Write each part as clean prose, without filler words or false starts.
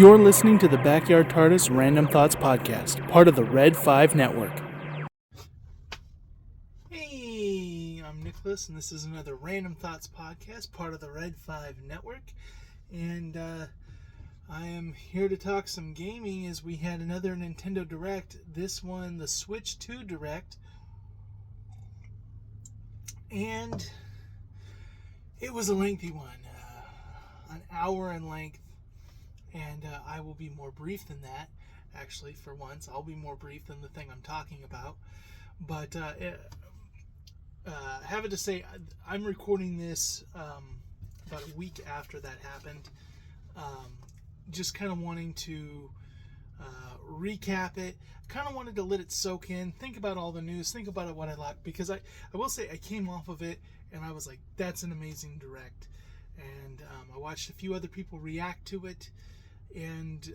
You're listening to the Backyard TARDIS Random Thoughts Podcast, part of the Red 5 Network. Hey, I'm Nicholas, and this is another Random Thoughts Podcast, part of the Red 5 Network. And I am here to talk some gaming as we had another Nintendo Direct. This one, the Switch 2 Direct. And it was a lengthy one, an hour in length. And I will be more brief than that. Actually, for once, I'll be more brief than the thing I'm talking about. But having to say, I'm recording this about a week after that happened. Just kind of wanting to recap it. Kind of wanted to let it soak in. Think about all the news. Think about what I like. Because I will say, I came off of it and I was like, that's an amazing direct. And I watched a few other people react to it. And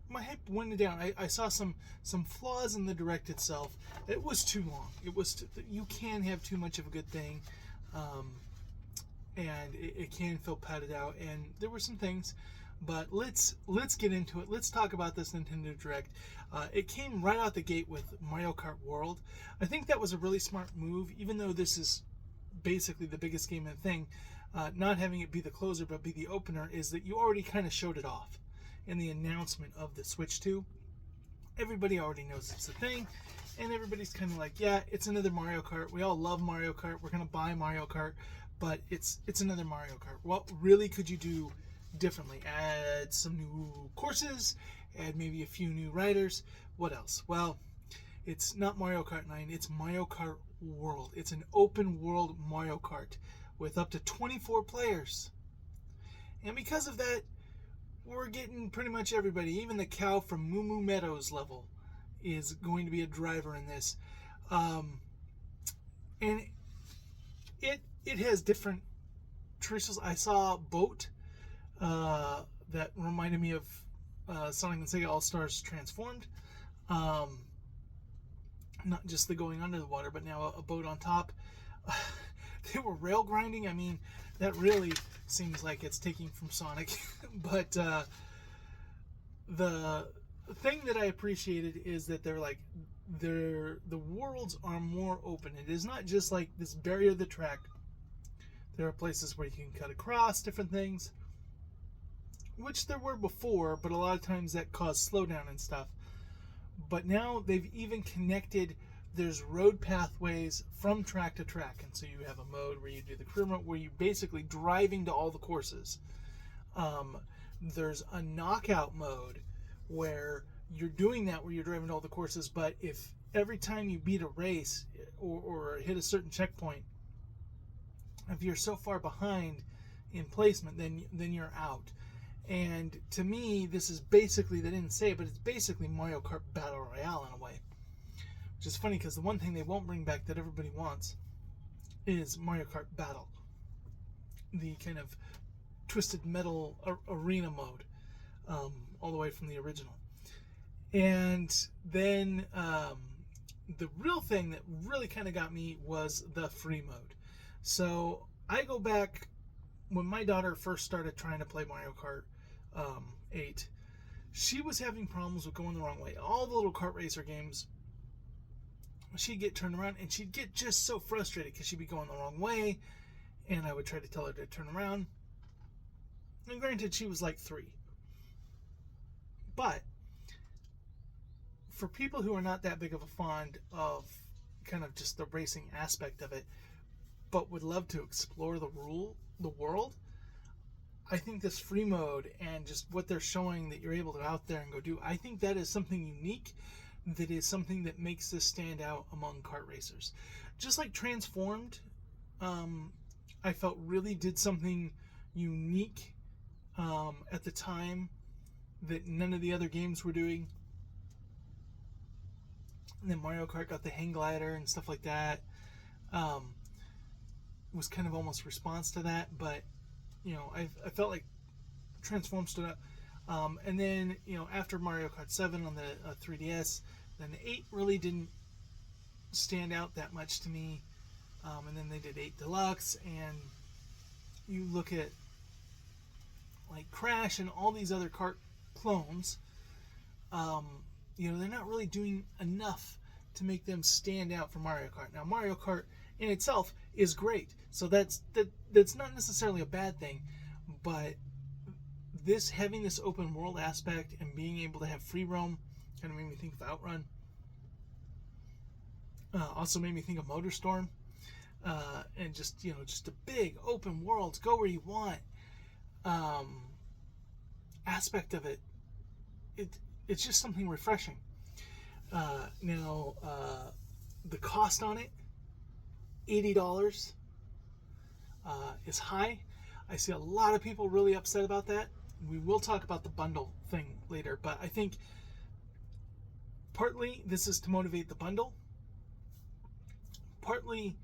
my hype went down. I saw some flaws in the direct itself. It was too long. You can have too much of a good thing, and it can feel padded out. And there were some things, but let's get into it. Let's talk about this Nintendo Direct. It came right out the gate with Mario Kart World. I think that was a really smart move, even though this is basically the biggest game in the thing. Not having it be the closer but be the opener is that you already kind of showed it off in the announcement of the Switch 2. Everybody already knows it's a thing, and everybody's kind of like, yeah, it's another Mario Kart. We all love Mario Kart. We're gonna buy Mario Kart, but it's another Mario Kart. What really could you do differently? Add some new courses, add maybe a few new riders. What else? Well, it's not Mario Kart 9, it's Mario Kart World. It's an open world Mario Kart with up to 24 players. And because of that, we're getting pretty much everybody. Even the cow from Moo Moo Meadows level is going to be a driver in this. And it has different choices. I saw a boat that reminded me of Sonic and Sega All-Stars Transformed. Not just the going under the water, but now a boat on top. They were rail grinding. I mean, that really seems like it's taking from Sonic. But the thing that I appreciated is that the worlds are more open. It is not just like this barrier of the track. There are places where you can cut across different things, which there were before, but a lot of times that caused slowdown and stuff. But now they've even connected, there's road pathways from track to track. And so you have a mode where you do the career mode, where you're basically driving to all the courses. There's a knockout mode where you're doing that, where you're driving to all the courses. But if every time you beat a race or hit a certain checkpoint, if you're so far behind in placement, then you're out. And to me, this is basically, they didn't say it, but it's basically Mario Kart Battle Royale in a way. Which is funny, because the one thing they won't bring back that everybody wants is Mario Kart Battle. The kind of twisted metal arena mode, all the way from the original. And then the real thing that really kind of got me was the free mode. So I go back when my daughter first started trying to play Mario Kart 8, she was having problems with going the wrong way. All the little kart racer games, she'd get turned around and she'd get just so frustrated because she'd be going the wrong way, and I would try to tell her to turn around. And granted, she was like 3. But for people who are not that big of a fond of kind of just the racing aspect of it, but would love to explore the world, I think this free mode and just what they're showing that you're able to out there and go do, I think that is something unique. That is something that makes this stand out among kart racers. Just like Transformed, I felt really did something unique at the time that none of the other games were doing. And then Mario Kart got the hang glider and stuff like that. Was kind of almost response to that, but I felt like Transform stood up. And then after Mario Kart 7 on the 3DS, then 8 really didn't stand out that much to me. And then they did 8 Deluxe, and you look at like Crash and all these other kart clones, they're not really doing enough to make them stand out for Mario Kart. Now, Mario Kart in itself is great, so that's not necessarily a bad thing, but this having this open world aspect and being able to have free roam kind of made me think of Outrun. Also made me think of MotorStorm, and just a big open world, go where you want aspect of it. It's just something refreshing. Now, the cost on it, $80, is high. I see a lot of people really upset about that. We will talk about the bundle thing later, but I think partly this is to motivate the bundle. Partly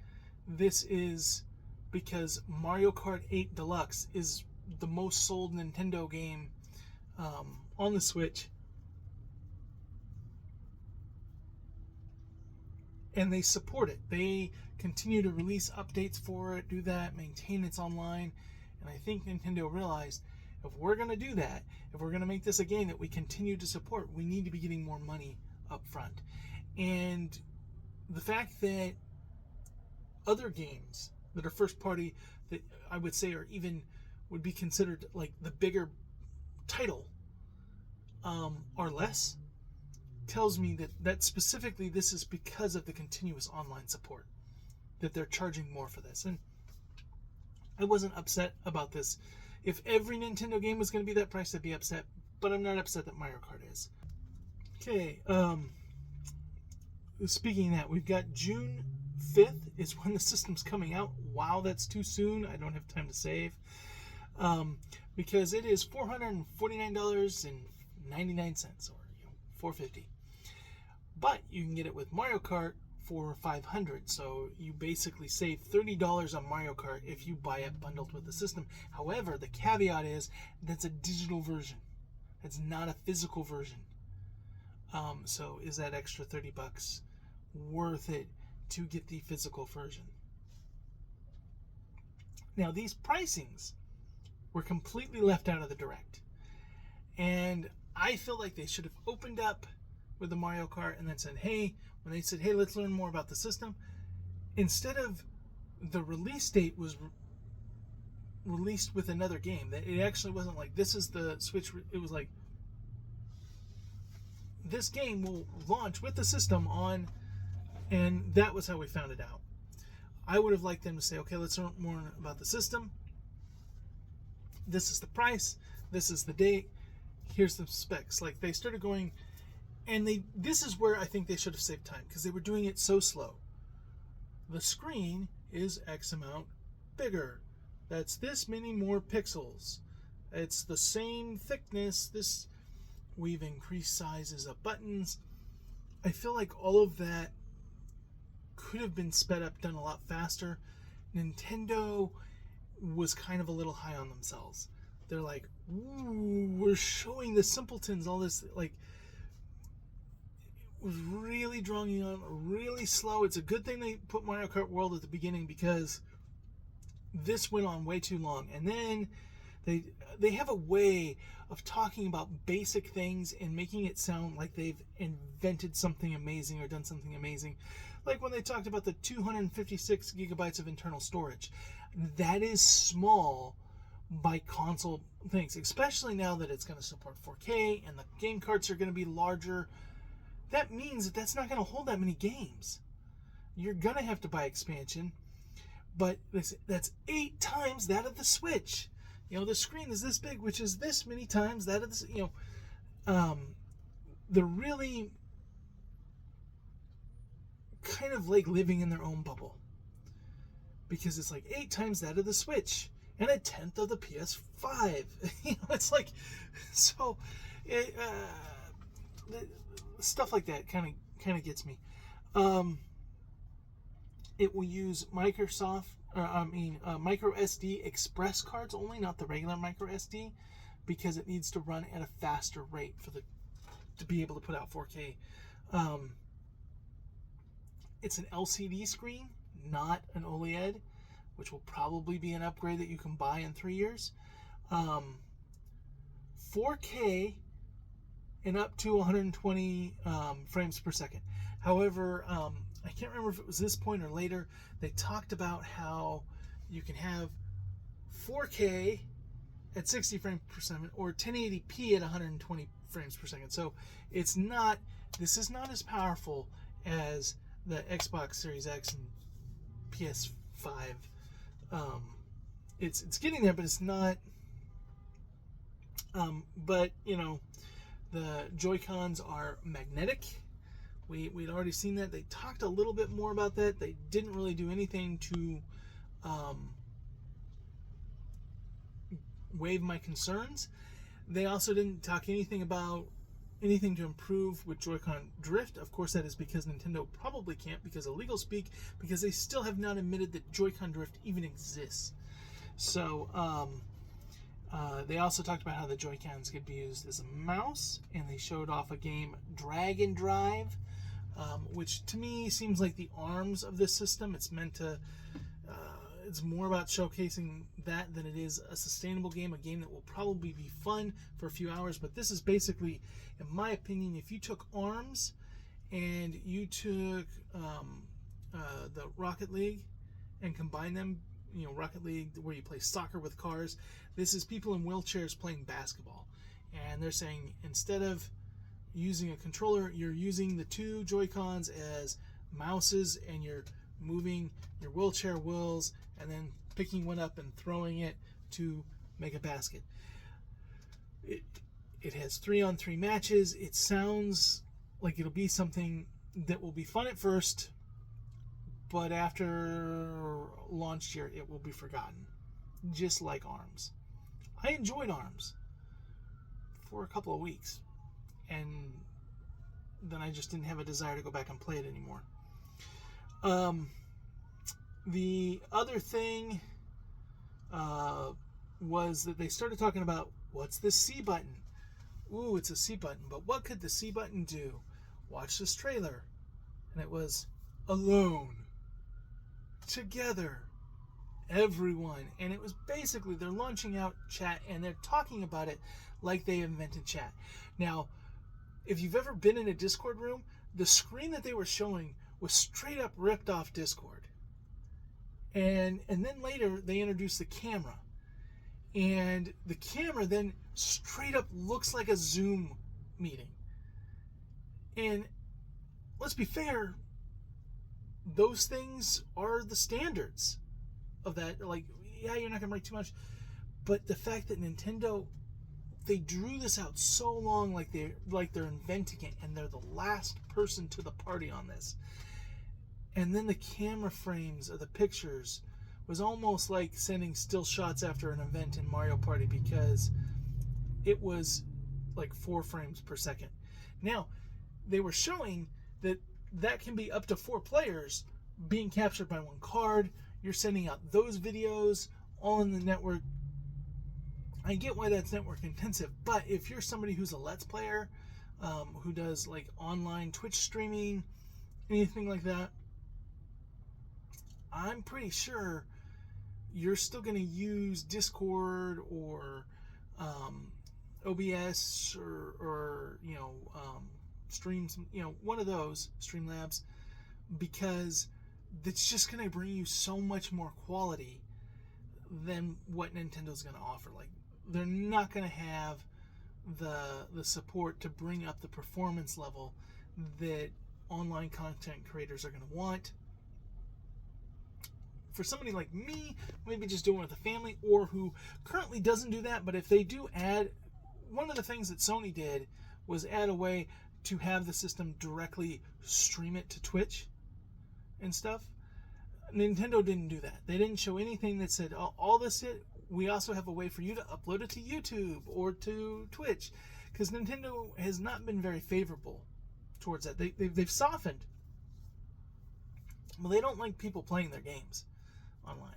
this is because Mario Kart 8 Deluxe is the most sold Nintendo game on the Switch. And they support it. They continue to release updates for it, do that, maintain its online. And I think Nintendo realized, if we're going to do that, if we're going to make this a game that we continue to support, we need to be getting more money up front. And the fact that other games that are first party, that I would say are even would be considered like the bigger title, are less, tells me that specifically this is because of the continuous online support, that they're charging more for this. And I wasn't upset about this. If every Nintendo game was going to be that price, I'd be upset, but I'm not upset that Mario Kart is. Okay, speaking of that, we've got June 5th is when the system's coming out. Wow, that's too soon. I don't have time to save. Because it is $449.99, or $450. But you can get it with Mario Kart for $500, so you basically save $30 on Mario Kart if you buy it bundled with the system. However, the caveat is that's a digital version. It's not a physical version. So is that extra $30 worth it to get the physical version? Now, these pricings were completely left out of the Direct, and I feel like they should have opened up with the Mario Kart and then said, hey, when they said, hey, let's learn more about the system, instead of the release date was released with another game, that it actually wasn't like, this is the Switch, it was like, this game will launch with the system on, and that was how we found it out. I would have liked them to say, okay, let's learn more about the system. This is the price. This is the date. Here's the specs. Like, they started going, and this is where I think they should have saved time, because they were doing it so slow. The screen is X amount bigger. That's this many more pixels. It's the same thickness. We've increased sizes of buttons. I feel like all of that could have been sped up, done a lot faster. Nintendo was kind of a little high on themselves. They're like, ooh, we're showing the simpletons all this, like, it was really drawing on, really slow. It's a good thing they put Mario Kart World at the beginning, because this went on way too long. And then they have a way of talking about basic things and making it sound like they've invented something amazing or done something amazing. Like when they talked about the 256 gigabytes of internal storage. That is small by console things, especially now that it's going to support 4K and the game carts are going to be larger. That means that that's not going to hold that many games. You're going to have to buy expansion, but that's 8 times that of the Switch. The screen is this big, which is this many times that of the, they're really kind of like living in their own bubble, because it's like 8 times that of the Switch and 1/10 of the PS5. It's like, so stuff like that kind of gets me. It will use micro SD express cards only, not the regular micro SD, because it needs to run at a faster rate to be able to put out 4K. It's an LCD screen, not an OLED. which will probably be an upgrade that you can buy in 3 years. 4K and up to 120 frames per second. However, I can't remember if it was this point or later, they talked about how you can have 4K at 60 frames per second or 1080p at 120 frames per second. So this is not as powerful as the Xbox Series X and PS5. It's getting there, but it's not. But the Joy-Cons are magnetic. We'd already seen that. They talked a little bit more about that. They didn't really do anything to waive my concerns. They also didn't talk anything about anything to improve with Joy-Con drift. Of course, that is because Nintendo probably can't, because of legal speak, because they still have not admitted that Joy-Con drift even exists. So, they also talked about how the Joy-Cons could be used as a mouse, and they showed off a game, Drag and Drive, which to me seems like the arms of this system. It's meant to, it's more about showcasing that than it is a sustainable game, a game that will probably be fun for a few hours. But this is basically, in my opinion, if you took arms and you took the Rocket League and combined them, Rocket League where you play soccer with cars, this is people in wheelchairs playing basketball. And they're saying instead of using a controller, you're using the two Joy-Cons as mouses, and you're moving your wheelchair wheels and then picking one up and throwing it to make a basket. It has 3-on-3 matches. It sounds like it'll be something that will be fun at first, but after launch year, it will be forgotten. Just like ARMS. I enjoyed ARMS for a couple of weeks, and then I just didn't have a desire to go back and play it anymore. The other thing was that they started talking about, what's the C button? Ooh, it's a C button, but what could the C button do? Watch this trailer. And it was alone, together, everyone. And it was basically, they're launching out chat, and they're talking about it like they invented chat. Now, if you've ever been in a Discord room, the screen that they were showing was straight up ripped off Discord. And then later they introduced the camera, and the camera then straight up looks like a Zoom meeting. And let's be fair, those things are the standards of that. Like, yeah, you're not gonna write too much, but the fact that Nintendo, they drew this out so long, like they're inventing it, and they're the last person to the party on this. And then the camera frames of the pictures was almost like sending still shots after an event in Mario Party, because it was like 4 frames per second. Now, they were showing that can be up to 4 players being captured by one card. You're sending out those videos all in the network. I get why that's network intensive, but if you're somebody who's a Let's Player, who does like online Twitch streaming, anything like that, I'm pretty sure you're still going to use Discord or OBS or Streams, one of those, Streamlabs, because it's just going to bring you so much more quality than what Nintendo's going to offer. Like, they're not going to have the support to bring up the performance level that online content creators are going to want. For somebody like me, maybe just doing it with a family, or who currently doesn't do that, but if they do add, one of the things that Sony did was add a way to have the system directly stream it to Twitch and stuff. Nintendo didn't do that. They didn't show anything that said, all this, we also have a way for you to upload it to YouTube or to Twitch, because Nintendo has not been very favorable towards that. They've softened. Well, they don't like people playing their games online,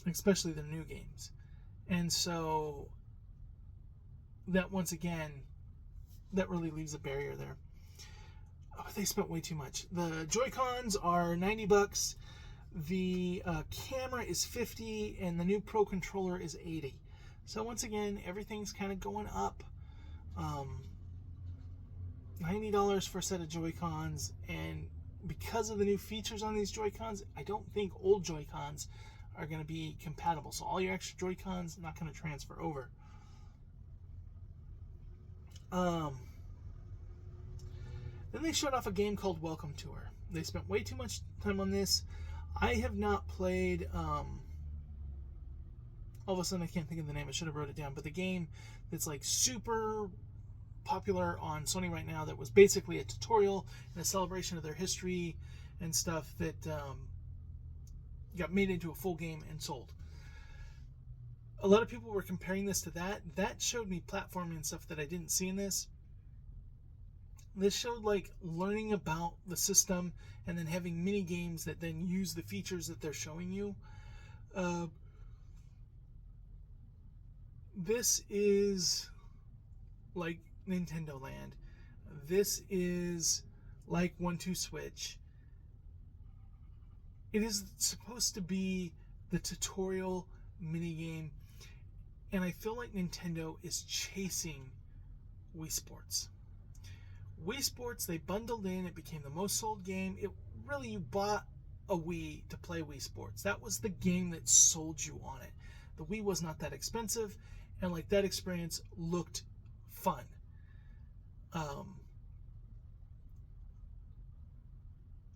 especially their new games. And so that, once again, that really leaves a barrier there. Oh, they spent way too much. The Joy-Cons are $90. The camera is $50, and the new Pro controller is $80. So once again, everything's kind of going up. $90 for a set of Joy-Cons, and because of the new features on these Joy-Cons, I don't think old Joy-Cons are going to be compatible. So all your extra Joy-Cons not going to transfer over. Then they showed off a game called Welcome Tour. They spent way too much time on this. I have not played, all of a sudden I can't think of the name, I should have wrote it down, but the game that's like super popular on Sony right now that was basically a tutorial and a celebration of their history and stuff that got made into a full game and sold. A lot of people were comparing this to that. That showed me platforming and stuff that I didn't see in this. This showed like learning about the system and then having mini games that then use the features that they're showing you. This is like Nintendo Land. This is like 1-2 Switch. It is supposed to be the tutorial minigame, and I feel like Nintendo is chasing Wii Sports. Wii Sports, they bundled in, it became the most sold game. It really, you bought a Wii to play Wii Sports. That was the game that sold you on it. The Wii was not that expensive, and like that experience looked fun.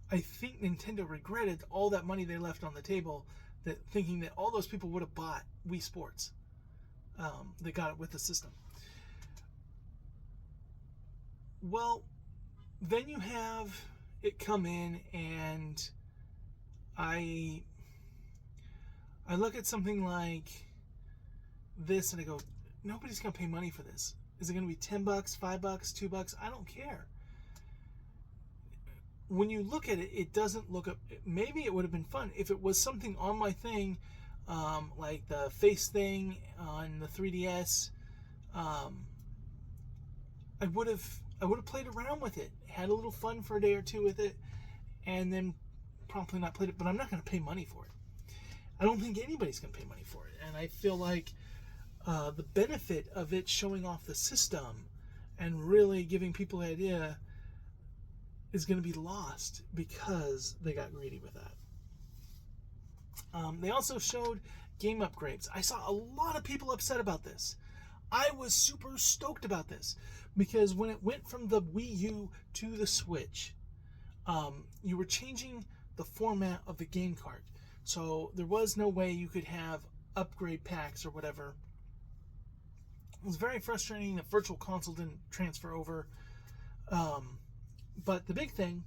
I think Nintendo regretted all that money they left on the table, that thinking that all those people would have bought Wii Sports. They got it with the system. Well, then you have it come in, and I look at something like this and I go, nobody's gonna pay money for this. Is it gonna be $10, $5, $2? I don't care. When you look at it, it doesn't look up. Maybe it would have been fun if it was something on my thing, like the face thing on the 3DS. I would have played around with it, had a little fun for a day or two with it, and then promptly not played it. But I'm not going to pay money for it. I don't think anybody's going to pay money for it, and I feel like the benefit of it showing off the system and really giving people the idea is going to be lost because they got greedy with that. They also showed game upgrades. I saw a lot of people upset about this. I was super stoked about this because when it went from the Wii U to the Switch, you were changing the format of the game cart. So there was no way you could have upgrade packs or whatever. It was very frustrating that Virtual Console didn't transfer over. But the big thing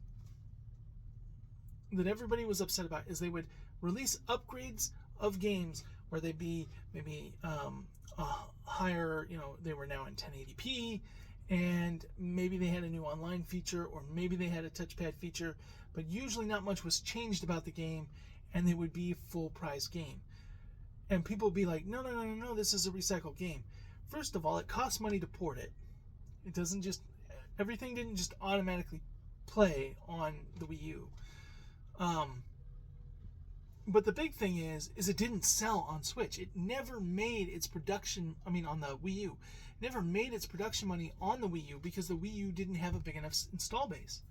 that everybody was upset about is they would release upgrades of games where they'd be maybe higher, they were now in 1080p, and maybe they had a new online feature, or maybe they had a touchpad feature, but usually not much was changed about the game, and they would be a full price game. And people would be like, no, this is a recycled game. First of all, it costs money to port it. It doesn't just, everything didn't just automatically play on the Wii U. But the big thing is it didn't sell on Switch. It never made its production, on the Wii U, never made its production money on the Wii U because the Wii U didn't have a big enough install base.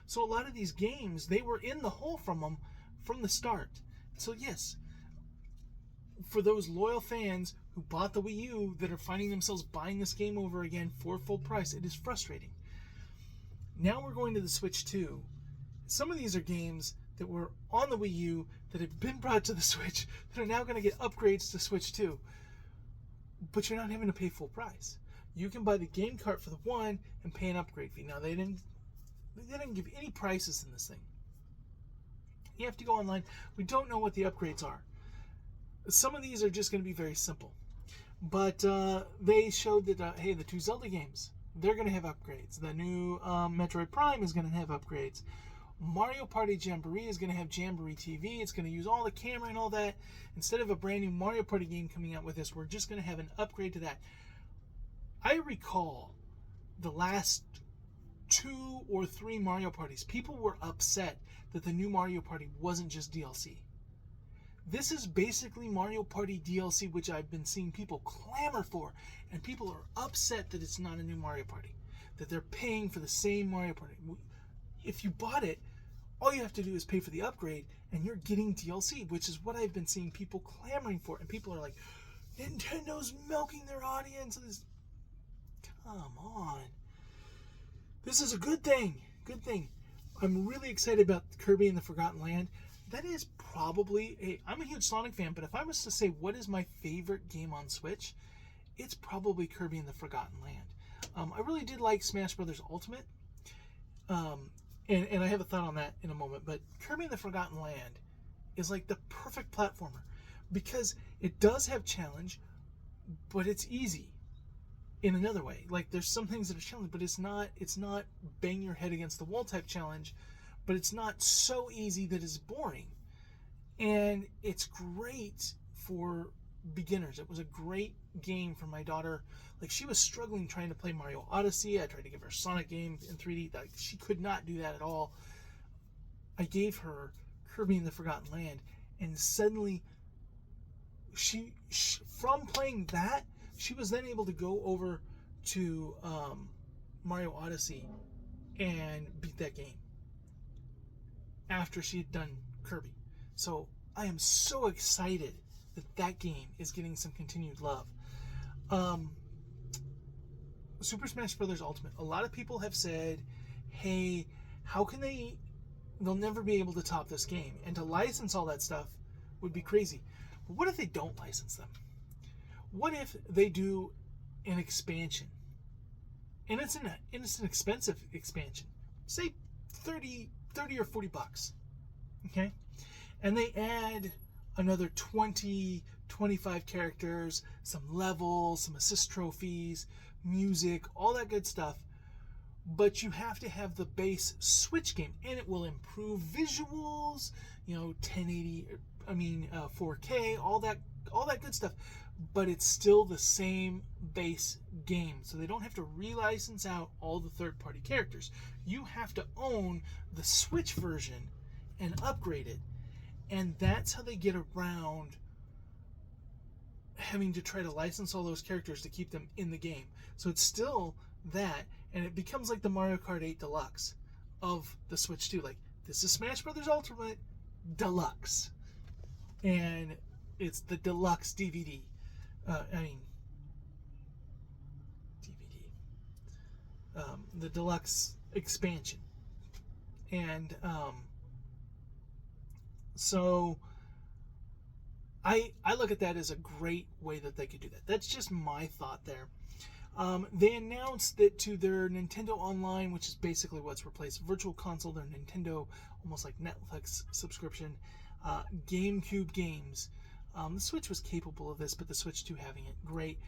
So a lot of these games, they were in the hole from them from the start. So yes, for those loyal fans who bought the Wii U that are finding themselves buying this game over again for full price, it is frustrating. Now we're going to the Switch 2. Some of these are games that were on the Wii U that have been brought to the Switch that are now going to get upgrades to Switch 2. But you're not having to pay full price. You can buy the game cart for the one and pay an upgrade fee. Now they didn't give any prices in this thing. You have to go online. We don't know what the upgrades are. Some of these are just going to be very simple. But they showed that, hey, the two Zelda games, they're going to have upgrades. The new Metroid Prime is going to have upgrades. Mario Party Jamboree is going to have Jamboree TV. It's going to use all the camera and all that. Instead of a brand new Mario Party game coming out with this, we're just going to have an upgrade to that. I recall the last 2 or 3 Mario Parties, people were upset that the new Mario Party wasn't just DLC. This is basically Mario Party DLC, which I've been seeing people clamor for, and people are upset that it's not a new Mario Party, that they're paying for the same Mario Party. If you bought it, all you have to do is pay for the upgrade, and you're getting DLC, which is what I've been seeing people clamoring for. And people are like, Nintendo's milking their audience. Come on. This is a good thing. Good thing. I'm really excited about Kirby and the Forgotten Land. That is probably I'm a huge Sonic fan, but if I was to say what is my favorite game on Switch, it's probably Kirby and the Forgotten Land. I really did like Smash Brothers Ultimate. And I have a thought on that in a moment, but Kirby and the Forgotten Land is like the perfect platformer because it does have challenge, but it's easy in another way. Like there's some things that are challenging, but it's not bang your head against the wall type challenge, but it's not so easy that it's boring. And it's great for beginners. It was a great game for my daughter. Like she was struggling trying to play Mario Odyssey. I tried to give her a Sonic game in 3D. Like she could not do that at all. I gave her Kirby and the Forgotten Land, and suddenly she from playing that, she was then able to go over to Mario Odyssey and beat that game after she had done Kirby. So I am so excited that game is getting some continued love. Super Smash Bros. Ultimate. A lot of people have said, hey, how can they'll never be able to top this game. And to license all that stuff would be crazy. But what if they don't license them? What if they do an expansion? And it's an expensive expansion. Say 30 or 40 bucks. Okay? And they add another 20, 25 characters, some levels, some assist trophies, music, all that good stuff. But you have to have the base Switch game, and it will improve visuals, 1080, 4K, all that good stuff. But it's still the same base game, so they don't have to relicense out all the third-party characters. You have to own the Switch version and upgrade it, and that's how they get around having to try to license all those characters to keep them in the game. So it's still that, and it becomes like the Mario Kart 8 Deluxe of the Switch 2. Like, this is Smash Brothers Ultimate Deluxe, and it's the Deluxe DVD. The Deluxe expansion. And so I look at that as a great way that they could do that. That's just my thought there. They announced that to their Nintendo Online, which is basically what's replaced Virtual Console, their Nintendo, almost like Netflix subscription, GameCube games. The Switch was capable of this, but the Switch 2 having it, great.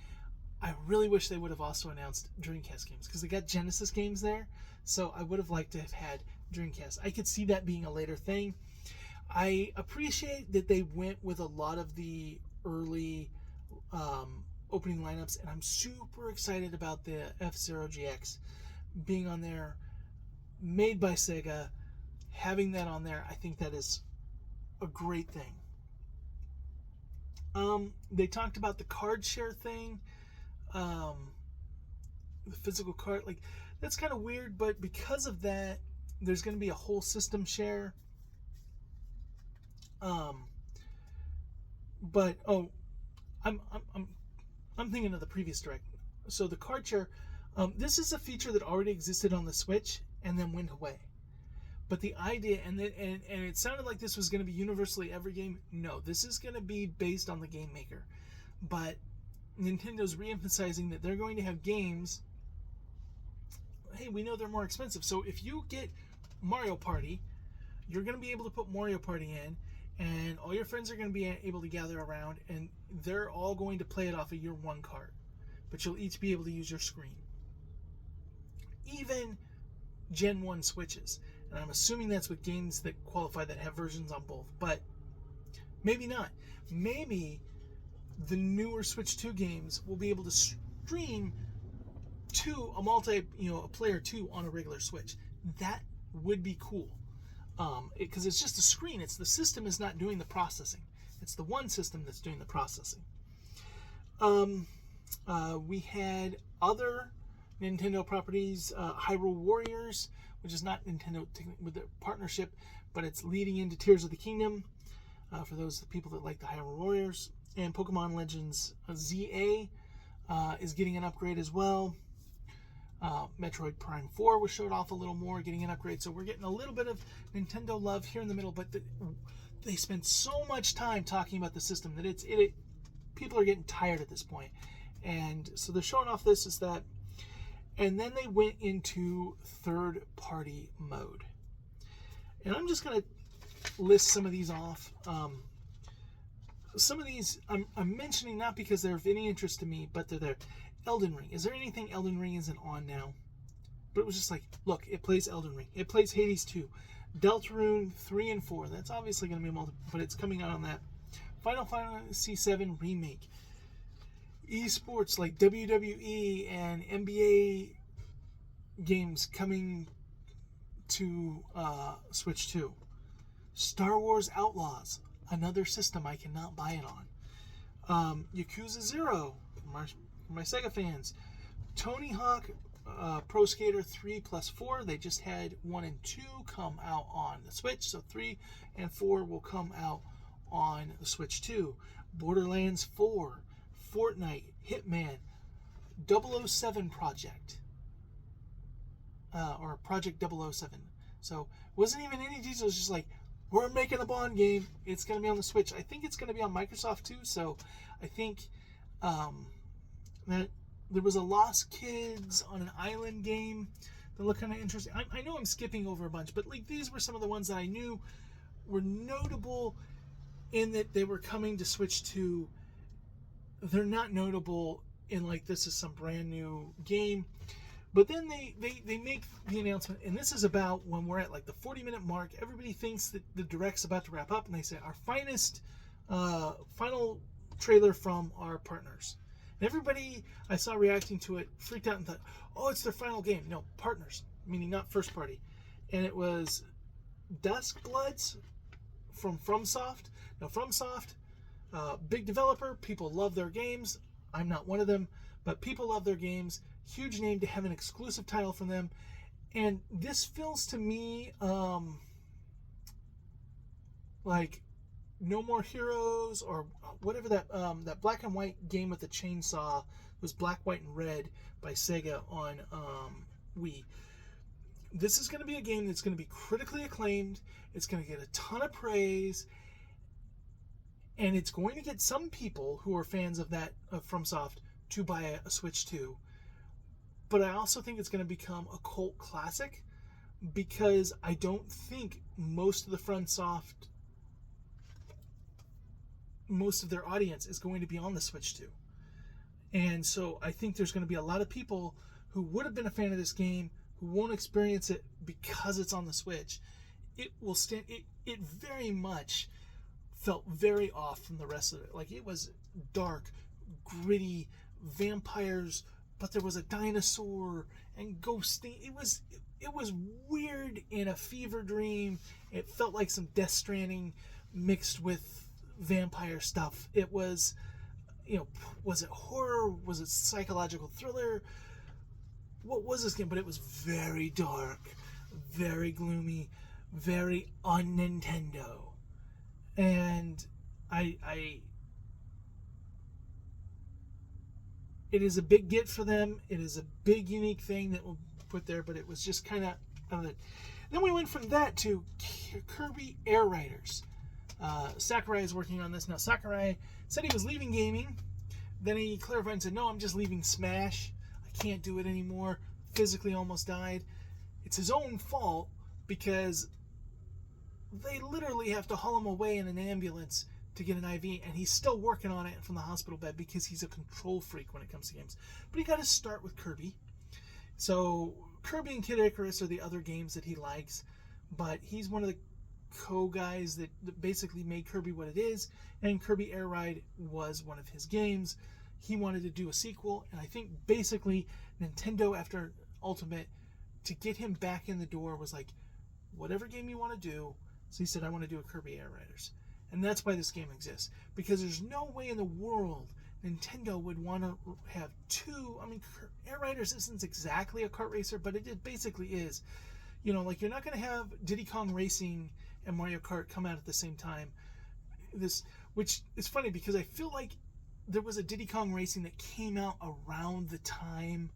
I really wish they would have also announced Dreamcast games, because they got Genesis games there, so I would have liked to have had Dreamcast. I could see that being a later thing. I appreciate that they went with a lot of the early opening lineups, and I'm super excited about the F-Zero GX being on there, made by Sega. Having that on there, I think that is a great thing. They talked about the card share thing, the physical card, like that's kind of weird, but because of that, there's going to be a whole system share. But I'm thinking of the previous direct. So the card share, this is a feature that already existed on the Switch and then went away. But the idea, and it sounded like this was going to be universally every game. No, this is going to be based on the game maker. But Nintendo's re-emphasizing that they're going to have games. Hey, we know they're more expensive. So if you get Mario Party, you're going to be able to put Mario Party in, and all your friends are going to be able to gather around, and they're all going to play it off of your one card. But you'll each be able to use your screen. Even Gen 1 Switches. And I'm assuming that's with games that qualify that have versions on both. But maybe not. Maybe the newer Switch 2 games will be able to stream to a player 2 on a regular Switch. That would be cool. Because it's just a screen. The system is not doing the processing. It's the one system that's doing the processing. We had other Nintendo properties, Hyrule Warriors, which is not Nintendo with a partnership, but it's leading into Tears of the Kingdom for those people that like the Hyrule Warriors. And Pokemon Legends ZA is getting an upgrade as well. Metroid Prime 4 was showed off a little more, getting an upgrade. So we're getting a little bit of Nintendo love here in the middle, but they spend so much time talking about the system that people are getting tired at this point. And so they're showing off this is that, and then they went into third-party mode. And I'm just going to list some of these off. Some of these I'm mentioning not because they're of any interest to me, but they're there. Elden Ring. Is there anything Elden Ring isn't on now? But it was just like, look, it plays Elden Ring. It plays Hades 2. Deltarune 3 and 4. That's obviously going to be a multi, but it's coming out on that. Final Fantasy 7 Remake. Esports like WWE and NBA games coming to Switch 2. Star Wars Outlaws. Another system I cannot buy it on. Yakuza 0 for my Sega fans. Tony Hawk Pro Skater 3+4. They just had 1 and 2 come out on the Switch, so 3 and 4 will come out on the Switch 2. Borderlands 4, Fortnite, Hitman, 007 Project, or Project 007. So wasn't even any details, just like, we're making a Bond game. It's going to be on the Switch. I think it's going to be on Microsoft too. So I think that there was a Lost Kids on an island game that looked kind of interesting. I know I'm skipping over a bunch, but like these were some of the ones that I knew were notable in that they were coming to Switch 2. They're not notable in like this is some brand new game. But then they make the announcement, and this is about when we're at like the 40-minute mark. Everybody thinks that the Direct's about to wrap up, and they say, our final trailer from our partners. And everybody I saw reacting to it freaked out and thought, oh, it's their final game. No, partners, meaning not first party. And it was Dusk Bloods from FromSoft. Now, FromSoft, big developer, people love their games. I'm not one of them, but people love their games. Huge name to have an exclusive title from them, and this feels to me like No More Heroes or whatever that black and white game with the chainsaw was Black, White, and Red by Sega on Wii. This is going to be a game that's going to be critically acclaimed. It's going to get a ton of praise, and it's going to get some people who are fans of that FromSoft to buy a Switch 2. But I also think it's going to become a cult classic because I don't think most of the FromSoft, most of their audience is going to be on the Switch 2. And so I think there's going to be a lot of people who would have been a fan of this game who won't experience it because it's on the Switch. It will stand, it very much felt very off from the rest of it. Like it was dark, gritty, vampires, but there was a dinosaur and ghosting. It was weird in a fever dream. It felt like some Death Stranding mixed with vampire stuff. It was, was it horror? Was it psychological thriller? What was this game? But it was very dark, very gloomy, very un-Nintendo. And it is a big get for them. It is a big, unique thing that we'll put there, but it was just kind of it. Then we went from that to Kirby Air Riders. Sakurai is working on this. Now, Sakurai said he was leaving gaming. Then he clarified and said, no, I'm just leaving Smash. I can't do it anymore. Physically almost died. It's his own fault because they literally have to haul him away in an ambulance to get an IV, and he's still working on it from the hospital bed because he's a control freak when it comes to games. But he got to start with Kirby. So Kirby and Kid Icarus are the other games that he likes, but he's one of the co-guys that basically made Kirby what it is, and Kirby Air Ride was one of his games. He wanted to do a sequel, and I think basically Nintendo, after Ultimate, to get him back in the door was like, whatever game you want to do. So he said, I want to do a Kirby Air Riders. And that's why this game exists. Because there's no way in the world Nintendo would want to have two. I mean, Air Riders isn't exactly a kart racer, but it basically is. You know, like, you're not going to have Diddy Kong Racing and Mario Kart come out at the same time. Which is funny because I feel like there was a Diddy Kong Racing that came out around the time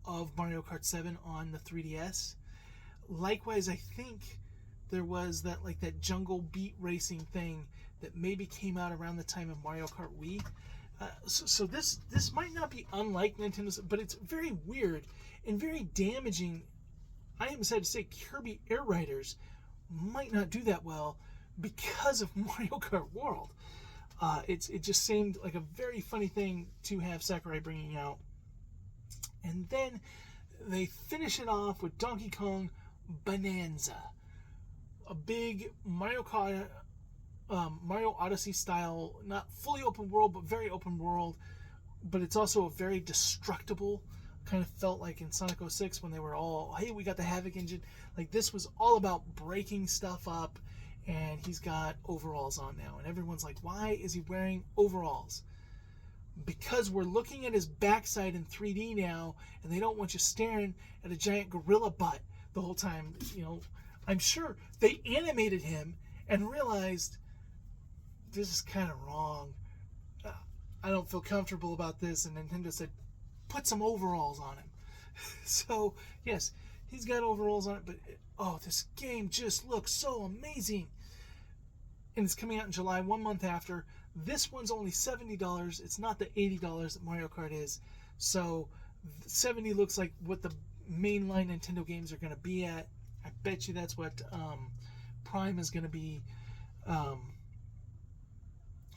of Mario Kart 7 on the 3DS. Likewise, I think there was that Jungle Beat Racing thing that maybe came out around the time of Mario Kart Wii. So this might not be unlike Nintendo's, but it's very weird and very damaging. I am sad to say Kirby Air Riders might not do that well because of Mario Kart World. It just seemed like a very funny thing to have Sakurai bringing out. And then they finish it off with Donkey Kong Bonanza, a big Mario Odyssey style, not fully open world, but very open world. But it's also a very destructible. Kind of felt like in Sonic 06 when they were all, hey, we got the Havoc engine. Like, this was all about breaking stuff up, and he's got overalls on now. And everyone's like, why is he wearing overalls? Because we're looking at his backside in 3D now, and they don't want you staring at a giant gorilla butt the whole time. You know, I'm sure they animated him and realized this is kind of wrong. I don't feel comfortable about this, and Nintendo said, put some overalls on him. So, yes, he's got overalls on it, but this game just looks so amazing. And it's coming out in July, 1 month after. This one's only $70. It's not the $80 that Mario Kart is. So, 70 looks like what the mainline Nintendo games are going to be at. I bet you that's what Prime is going to be. I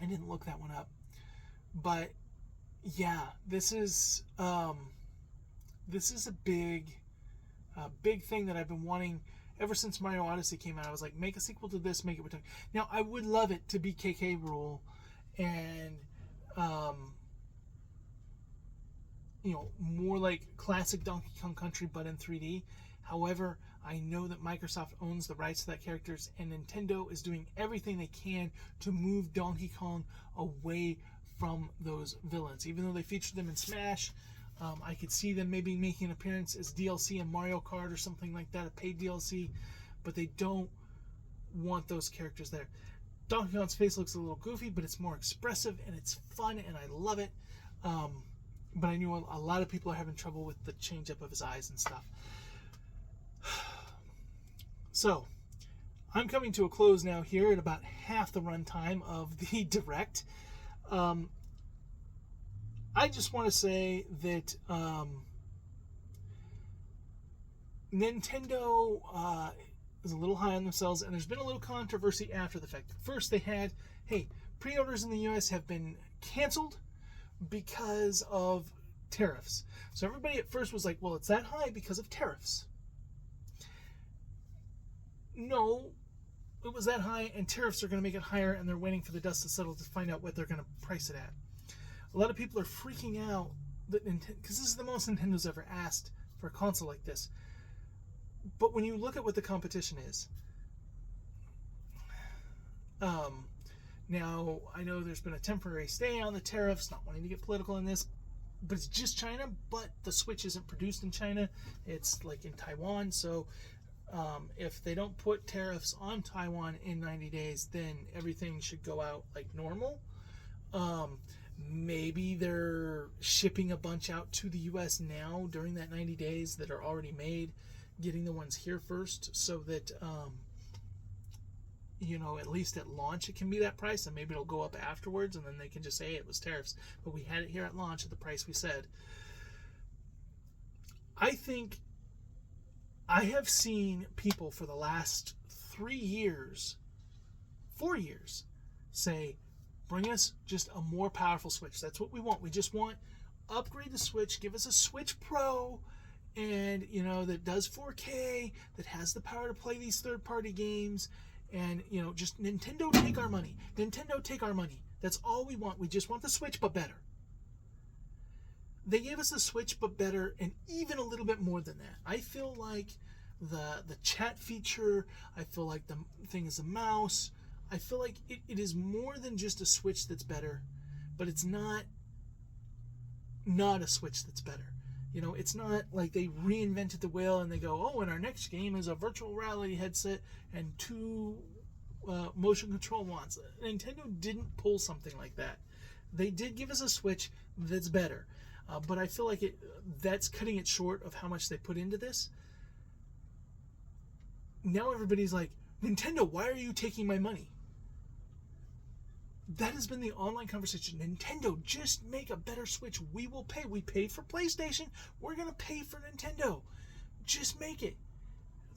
didn't look that one up. But yeah, this is a big thing that I've been wanting ever since Mario Odyssey came out. I was like, make a sequel to this, make it with. Now, I would love it to be KK Rool and more like classic Donkey Kong Country, but in 3D. However, I know that Microsoft owns the rights to that characters, and Nintendo is doing everything they can to move Donkey Kong away from those villains. Even though they featured them in Smash, I could see them maybe making an appearance as DLC in Mario Kart or something like that, a paid DLC, but they don't want those characters there. Donkey Kong's face looks a little goofy, but it's more expressive and it's fun and I love it. But I knew a lot of people are having trouble with the change up of his eyes and stuff. So, I'm coming to a close now here at about half the runtime of the Direct. I just want to say that Nintendo is a little high on themselves, and there's been a little controversy after the fact. First, they had, pre-orders in the US have been canceled because of tariffs. So everybody at first was like, well, it's that high because of tariffs. No, it was that high, and tariffs are going to make it higher, and they're waiting for the dust to settle to find out what they're going to price it at. A lot of people are freaking out that because this is the most Nintendo's ever asked for a console like this. But when you look at what the competition is, now I know there's been a temporary stay on the tariffs, not wanting to get political in this, but it's just China. But the Switch isn't produced in China; it's like in Taiwan. So if they don't put tariffs on Taiwan in 90 days, then everything should go out like normal. Maybe they're shipping a bunch out to the US now during that 90 days that are already made, getting the ones here first so that, at least at launch it can be that price, and maybe it'll go up afterwards and then they can just say, hey, it was tariffs, but we had it here at launch at the price we said. I think I have seen people for the last 4 years say, bring us just a more powerful Switch. That's what we want. We just want upgrade the Switch, give us a Switch Pro, and that does 4K, that has the power to play these third-party games, and just Nintendo take our money. Nintendo take our money. That's all we want. We just want the Switch, but better. They gave us the Switch, but better, and even a little bit more than that. I feel like the chat feature, I feel like the thing is a mouse. I feel like it is more than just a Switch that's better, but it's not a Switch that's better. You know, it's not like they reinvented the wheel and they go, oh, and our next game is a virtual reality headset and 2 motion control wands. Nintendo didn't pull something like that. They did give us a Switch that's better, but I feel like that's cutting it short of how much they put into this. Now everybody's like, Nintendo, why are you taking my money? That has been the online conversation. Nintendo, just make a better Switch. We will pay. We paid for PlayStation. We're going to pay for Nintendo. Just make it.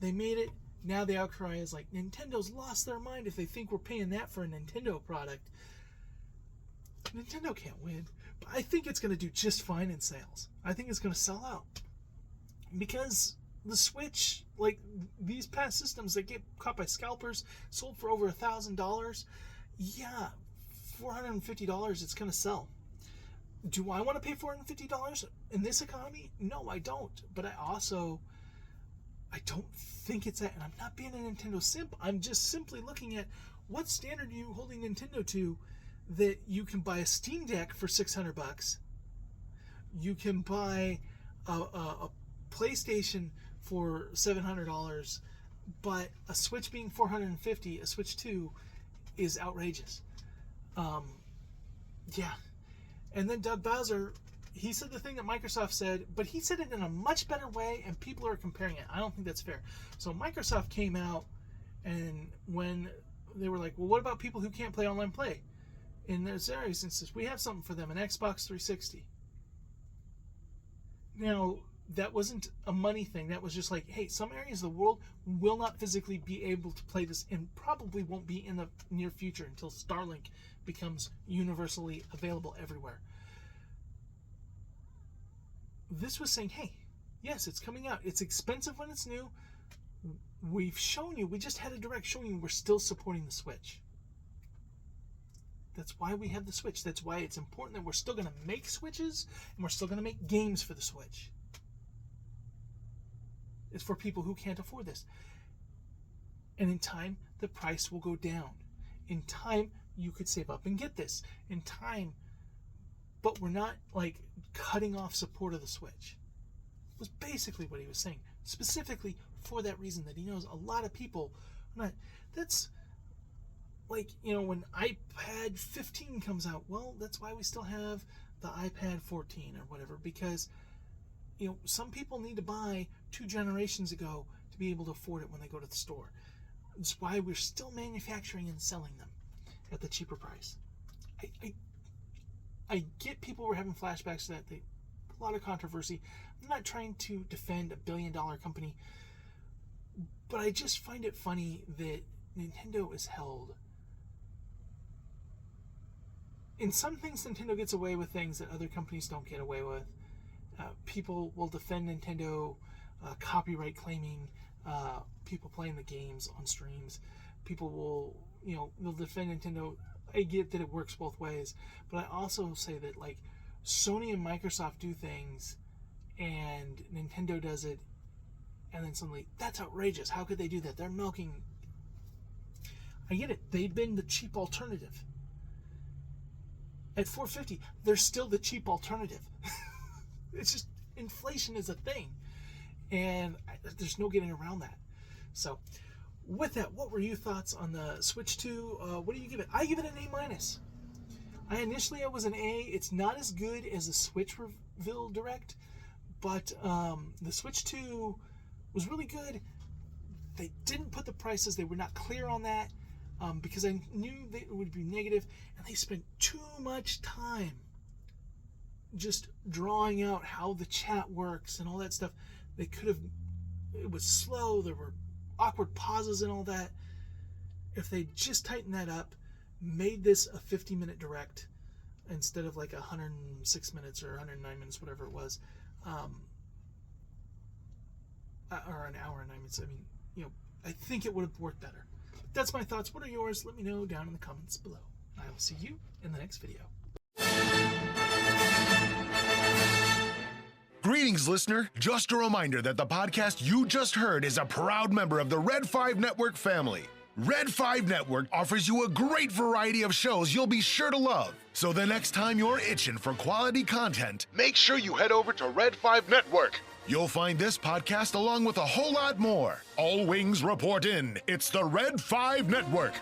They made it. Now the outcry is like, Nintendo's lost their mind if they think we're paying that for a Nintendo product. Nintendo can't win. But I think it's going to do just fine in sales. I think it's going to sell out. Because the Switch, like these past systems that get caught by scalpers, sold for over $1,000. Yeah, $450, it's going to sell. Do I want to pay $450 in this economy? No, I don't. But I don't think it's that. And I'm not being a Nintendo simp. I'm just simply looking at what standard are you holding Nintendo to that you can buy a Steam Deck for $600. You can buy a PlayStation for $700, but a Switch being $450, a Switch 2 is outrageous. Yeah. And then Doug Bowser, he said the thing that Microsoft said, but he said it in a much better way, and people are comparing it. I don't think that's fair. So Microsoft came out, and when they were like, well, what about people who can't play online play? In those areas, instance, we have something for them, an Xbox 360. Now, that wasn't a money thing. That was just like, hey, some areas of the world will not physically be able to play this and probably won't be in the near future until Starlink becomes universally available everywhere. This was saying, hey, yes, it's coming out. It's expensive when it's new. We've shown you, we just had a direct showing you we're still supporting the Switch. That's why we have the Switch. That's why it's important that we're still going to make Switches and we're still going to make games for the Switch. It's for people who can't afford this. And in time, the price will go down. In time, you could save up and get this. In time, but we're not like cutting off support of the Switch. Was basically what he was saying. Specifically for that reason that he knows a lot of people are not. That's like, you know, when iPad 15 comes out, well, that's why we still have the iPad 14 or whatever, because, you know, some people need to buy 2 generations ago to be able to afford it when they go to the store. That's why we're still manufacturing and selling them at the cheaper price. I get people were having flashbacks to that. A lot of controversy. I'm not trying to defend a billion-dollar company, but I just find it funny that Nintendo is held. In some things, Nintendo gets away with things that other companies don't get away with. People will defend Nintendo copyright claiming people playing the games on streams. People will, you know, they'll defend Nintendo. I get that it works both ways, but I also say that like Sony and Microsoft do things and Nintendo does it, and then suddenly that's outrageous. How could they do that? They're milking. I get it. They've been the cheap alternative. At $450, they're still the cheap alternative. It's just inflation is a thing, and there's no getting around that. So, with that, what were your thoughts on the Switch 2? What do you give it? I give it an A-. Initially I was an A. It's not as good as the Switch reveal direct, but the Switch 2 was really good. They didn't put the prices. They were not clear on that because I knew that it would be negative, and they spent too much time just drawing out how the chat works and all that stuff. They could have, it was slow, there were awkward pauses and all that. If they just tightened that up, made this a 50-minute direct instead of like 106 minutes or 109 minutes, whatever it was, or an hour and 9 minutes, I mean, you know, I think it would have worked better. That's my thoughts. What are yours? Let me know down in the comments below. I will see you in the next video. Greetings, listener. Just a reminder that the podcast you just heard is a proud member of the Red 5 Network family. Red 5 Network offers you a great variety of shows you'll be sure to love. So the next time you're itching for quality content, make sure you head over to Red 5 Network. You'll find this podcast along with a whole lot more. All wings report in. It's the Red 5 Network.